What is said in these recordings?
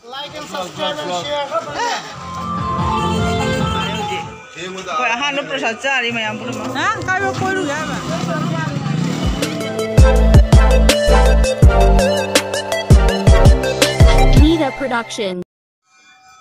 Like and subscribe and share. Koi ahan no prasad cari mayam pun mah. Hah? Kau koi lu ya, Bang? Nita Production.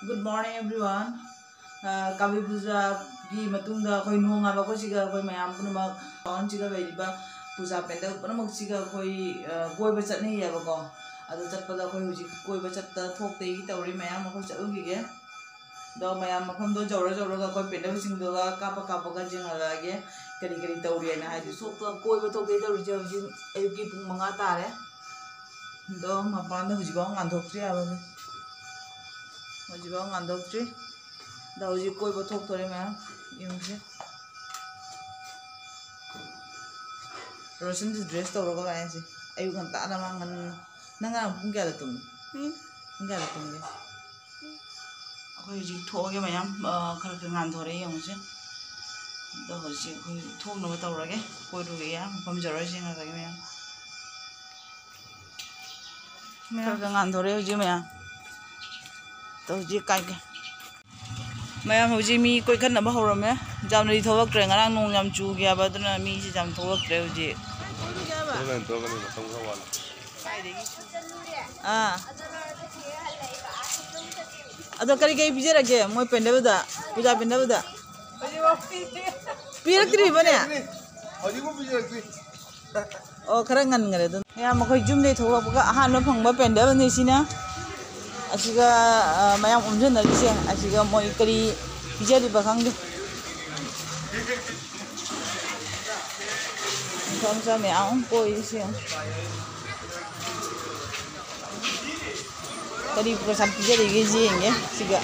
Good morning everyone. Kavi puja di matungga koi nuanga ba koi siga koi mayam pun mah kawan siga bayi ba puja pendek pun mah siga koi koi bacat ni ya ba ko. Ada cat pada koi uji koi bacat thok teh kita uri mayam koi cat ugi ke. Do mayam makan do jauh ga koi pendek sing do ga kapa ga jeng lagi kari tauri na hai sok to koi ba thok teh tauri jauh jeng ayuki pung mangata re. Do mapan do uji bang ngantuk tri apa ni. Uji bang ngantuk tri. Da uji koi ba thok tore mayam yung se. Rosen dress to roga kaya sih. Ayu kan tak ada mangan. Nanga pun kaya tum. Kaya tum ke. Aku uji thok ke mayam. Kalau kengan thore yung se. Da uji koi thok nama tau roga. Koi roga ya. Pamjara sih nggak kaya mayam. Kalau kengan thore uji mayam. Tau uji kaya ke. Mayam uji mi koi kan nama horam ya. Jam dari thawak keren ngarang nung jam cu gaya ba tu na mi si jam thawak keren uji. Aduh kali kaya pijak lagi, mau pendek beda, puja pendek beda. Pijak teri mana ya? Oh kerangan nggak itu. Ya mau kau jum deh thawak buka, ahan lo pang ba pendek bener sih na. Asika mayam umjen dari sih, asika mau kali pijak di belakang deh. Sama mayam koi sih. Tadi perasaan pijak di gizi ya, siga.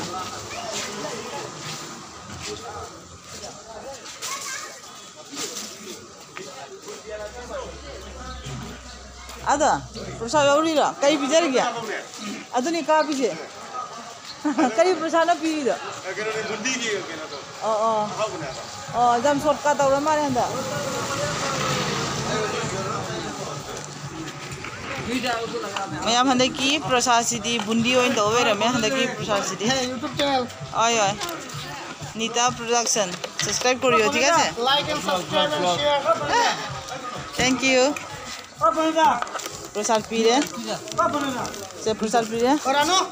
Ada, perasaan apa ni lah? Kaya pijak lagi ya? Ada ni kaya pijak. Kaya perasaan apa ni dah? Oh, jam shortcut orang mana anda? Mayam handaki prasad sidi bundi oin to over me handaki prasad sidi. YouTube channel. Ay ay. Nita Production. Subscribe koriyo thik ase? Like and subscribe and share. Thank you. Prasad pire. Se prasad pire. Orano.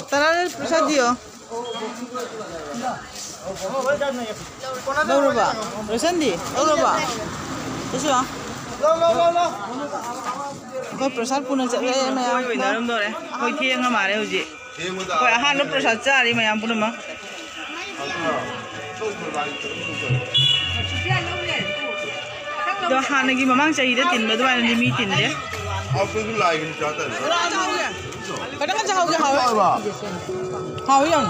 Tarar prasad dio. Dauruba. Prasandi. Dauruba. Isu ah. Lo. Koi prasad punan cak le mayam. Koi dalam dore. Koi thieng ngamare uji. Koi ahan lo prasad cari mayam punan mah. Do ahan lagi mamang cari deh tin, betul mana ni mi tin deh. Apa tu lagi ni cerita ni? Kadang kan jauh jauh. Hau yang.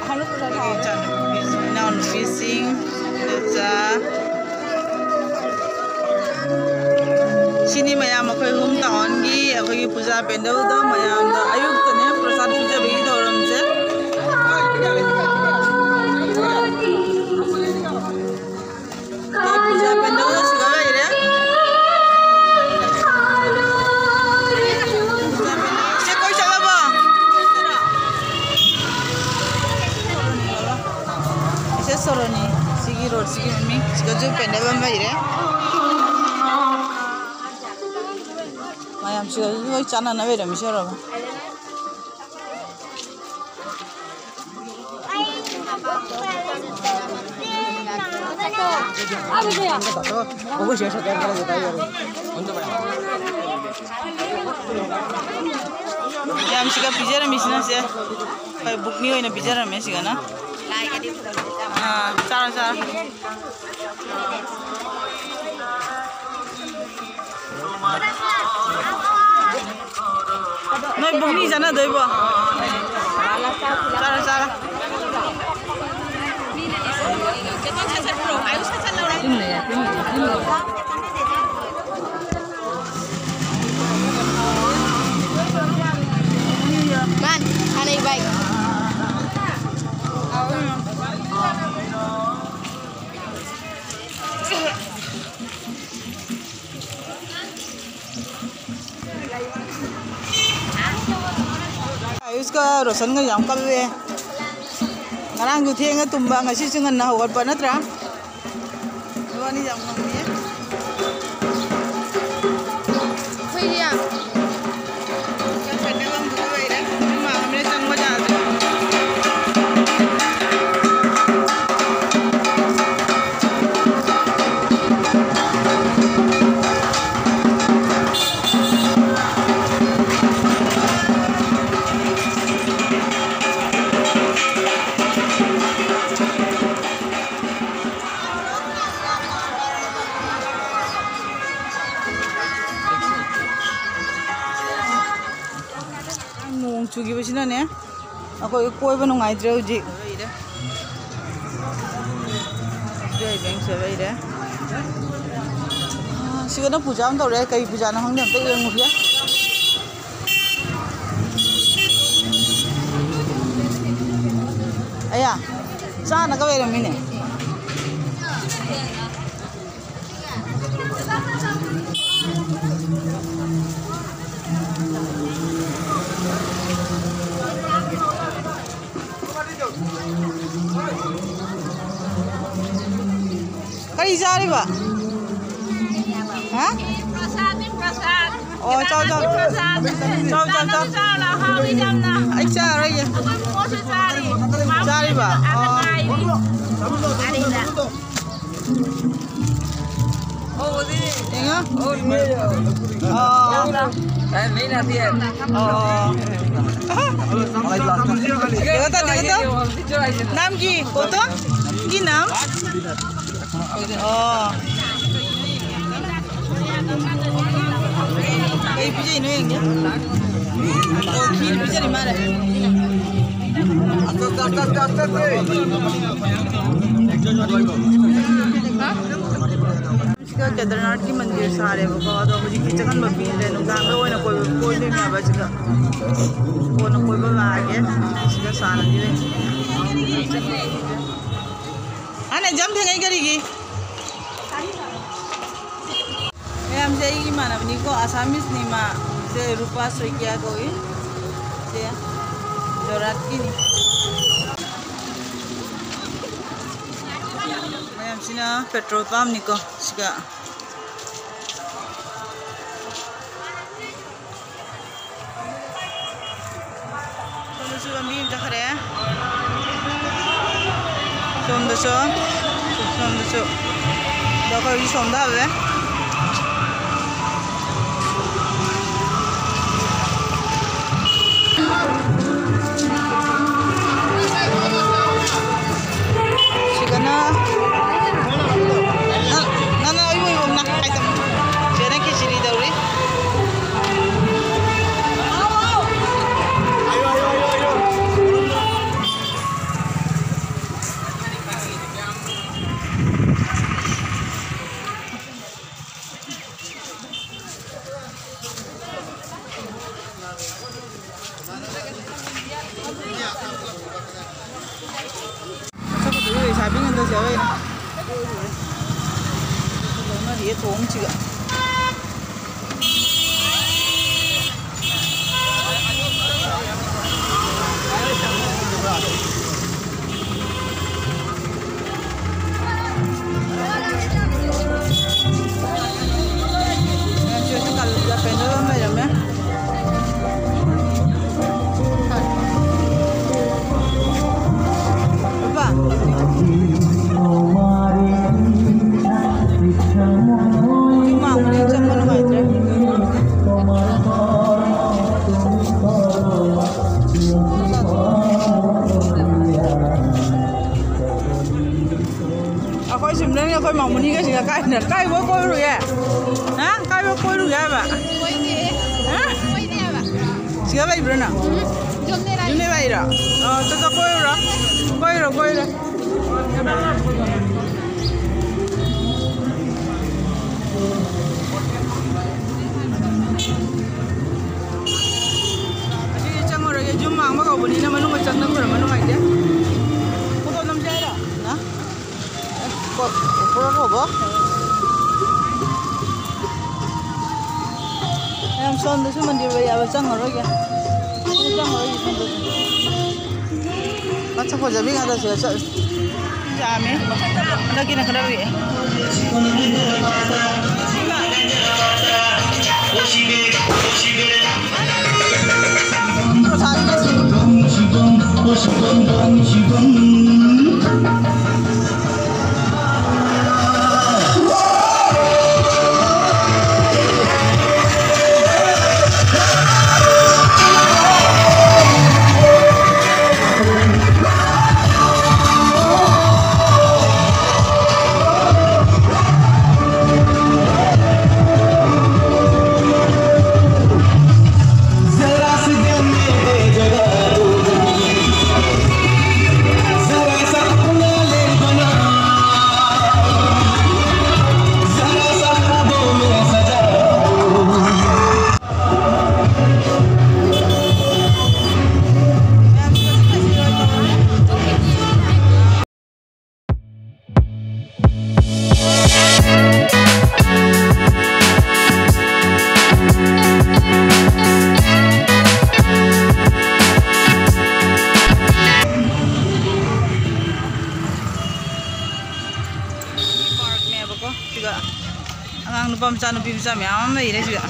Ahan lo prasad hau cak. Non fishing, leca. Sini mayam aku hum tahun gi, aku gi puja pendau tu mayam tu ayuk tu ni prasad puja bagi tu orang je. Ni puja pendau tu suka lagi deh. Siapa kau cakap apa? Ini soroni, sigi road sigi mami, sigi tu pendau apa lagi deh. Mayam sih, itu cana nabe dah mesti orang. Mayam sih kan pijar mesti nasi, kayak book ni orang pijar mesti kan na. Cara. Noi bungni jana doi bo. Cara. Man, aneh baik. Ayuska Rosan nga yang kalwe. Ngarang du thieng tumba ngasi singan na hawat pa natra. Wani yang ngamni. Kaya Kan pwede lang du way dah. Ma kami sang baja. Chugi basina ne ako koi ba nungai dre uji dre bang se bai de sigana puja am tore kai puja na hang ne te yeng muria aya sa na ka bai mine Kali jari ba? Hah? Prasad. Oh, ciao ciao. Ciao ciao ciao. Lah, hari jam na. Ai cari ya. Aku mau cari. Cari ba? Oh. Oh, di. Tengok. Oh, di. Oh. Ini nanti ya. Oh. Dekata. Nam ki? Foto? Ki nam? Oh. Kayak pijai ini yang ya? Oh, kiri pijai di mana? Jika Kedarnath की मंदिर सारे बकावा तो मुझे kitchen में भी ले नुका में वो ना कोई नहीं मैं बच का वो ना कोई बात आगे इसका सारा जी ane jam thengai karigi am jai ki mana ni ko asamis ni ma se rupa soikia koi se jorat ki ni am sina petrol pump ni ko siga so su ambi jakhare sonda so daga yi sonda ve sigana na oi na kaitam jena ki chiri dauri sabi nga daw siya ay na dia tuong juga Koi mau muni ka singa kai bo koi ru ya ha kai bo koi ru ya ba koi ni ba singa bai brana jone bai ra to koi ra Jadi cangor ya jumma ma ka buni na manu ma chang nang manu ai de ko nam jai ra na Pura roba. Em son tu cuma dia bayar macam orang ya. Bắt chắc giờ biết ngay ta sửa sợ dạ mấy đây kia là cái đâu vậy Macam nupi macam yang mana ini juga.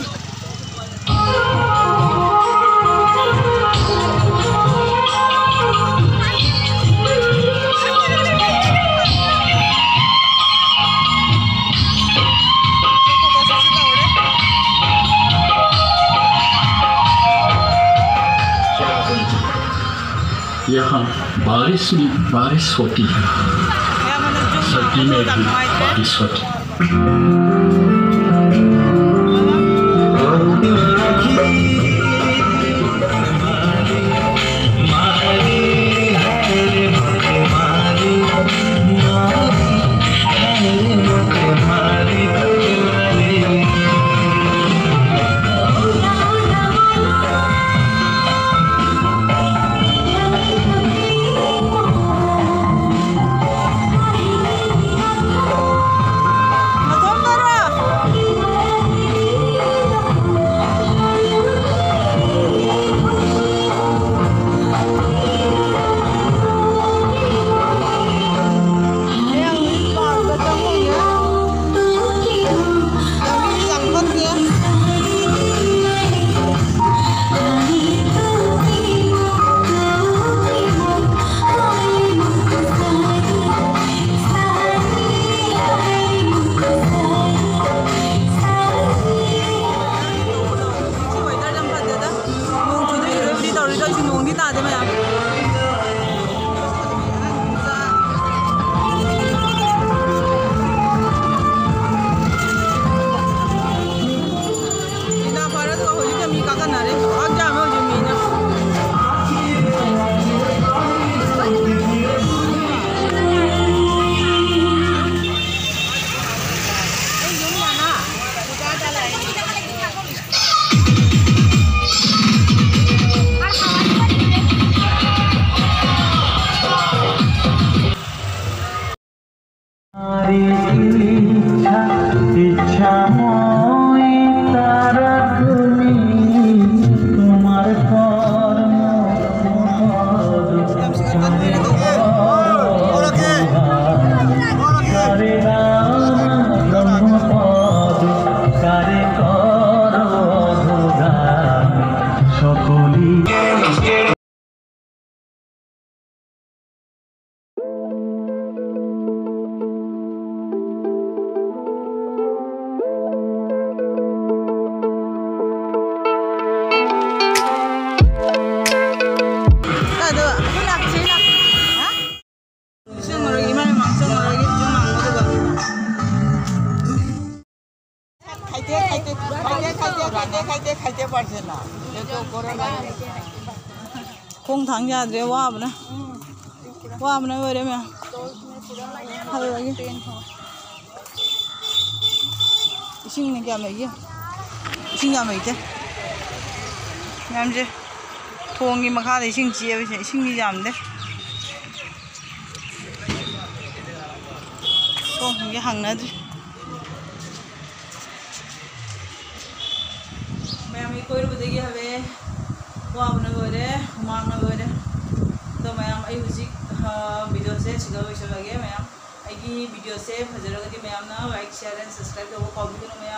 यहाँ बारिश होती है सर्दी में भी बारिश होती है Kung thang ya dre wa bana we de me hal lagi ising ne kya mai ye ising ya mai te yam je thong gi makha de ising chi ye ising ni jam de thong gi hang na dre me ami koi ru de gi have वाबना लोरे हुमांगना लोरे तो ma'am आई हुजिक video से सिगा लोइसलागे ma'am आईगी video से फजरगदी ma'am ना like share and subscribe तो काउबी ma'am